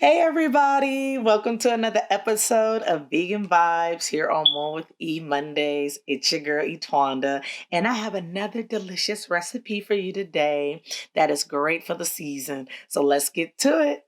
Hey everybody, welcome to another episode of Vegan Vibes here on More with E Mondays. It's your girl Etwanda, and I have another delicious recipe for you today that is great for the season. So let's get to it.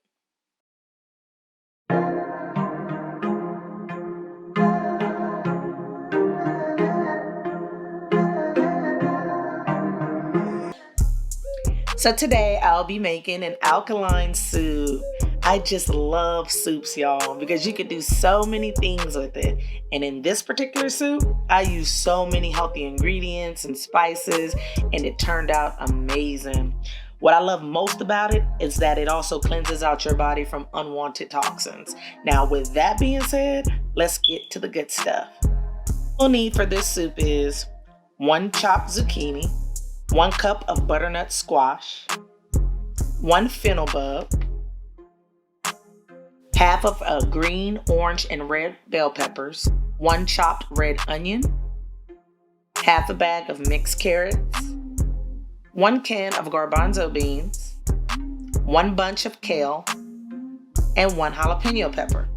So today I'll be making an alkaline soup. I just love soups, y'all, because you could do so many things with it. And in this particular soup, I used so many healthy ingredients and spices, and it turned out amazing. What I love most about it is that it also cleanses out your body from unwanted toxins. Now, with that being said, let's get to the good stuff. What we'll need for this soup is 1 chopped zucchini, 1 cup of butternut squash, 1 fennel bug, half of a green, orange, and red bell peppers, 1 chopped red onion, half a bag of mixed carrots, 1 can of garbanzo beans, 1 bunch of kale, and 1 jalapeno pepper.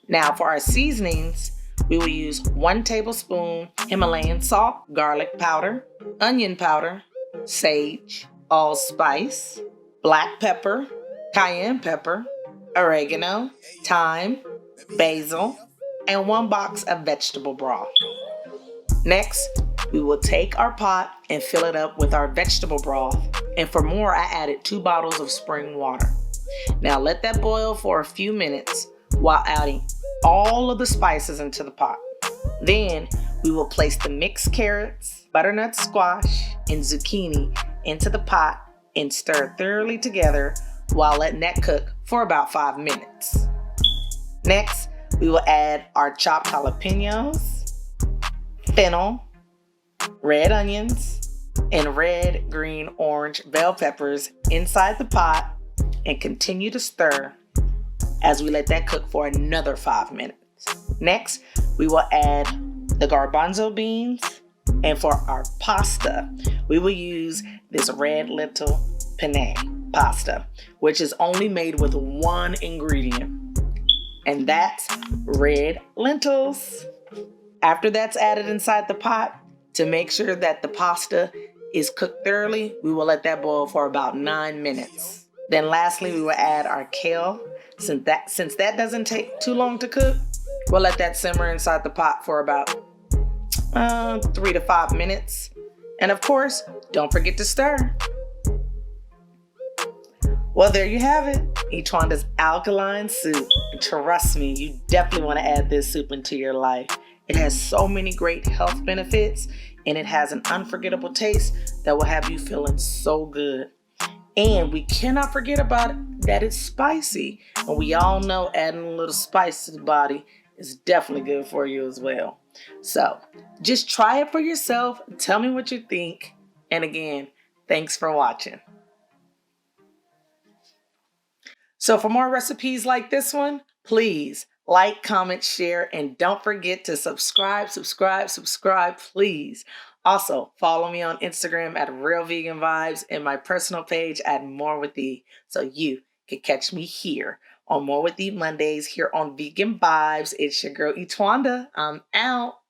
Now for our seasonings, we will use 1 tablespoon Himalayan salt, garlic powder, onion powder, sage, allspice, black pepper, cayenne pepper, oregano, thyme, basil, and 1 box of vegetable broth. Next, we will take our pot and fill it up with our vegetable broth. And for more, I added 2 bottles of spring water. Now let that boil for a few minutes while adding all of the spices into the pot. Then we will place the mixed carrots, butternut squash, and zucchini into the pot and stir thoroughly together while letting that cook for about 5 minutes. Next, we will add our chopped jalapeños, fennel, red onions, and red, green, orange bell peppers inside the pot and continue to stir as we let that cook for another 5 minutes. Next, we will add the garbanzo beans, and for our pasta, we will use this red lentil penne pasta, which is only made with 1 ingredient, and that's red lentils. After that's added inside the pot, to make sure that the pasta is cooked thoroughly, we will let that boil for about 9 minutes. Then lastly, we will add our kale. Since that doesn't take too long to cook, we'll let that simmer inside the pot for about 3 to 5 minutes. And of course, don't forget to stir. Well, there you have it, Etwanda's alkaline soup. Trust me, you definitely want to add this soup into your life. It has so many great health benefits, and it has an unforgettable taste that will have you feeling so good. And we cannot forget about it, that it's spicy. And we all know adding a little spice to the body is definitely good for you as well. So just try it for yourself. Tell me what you think. And again, thanks for watching. So for more recipes like this one, please like, comment, share, and don't forget to subscribe, please. Also, follow me on Instagram at Real Vegan Vibes and my personal page at More with E, so you can catch me here on More with E Mondays here on Vegan Vibes. It's your girl Etwanda. I'm out.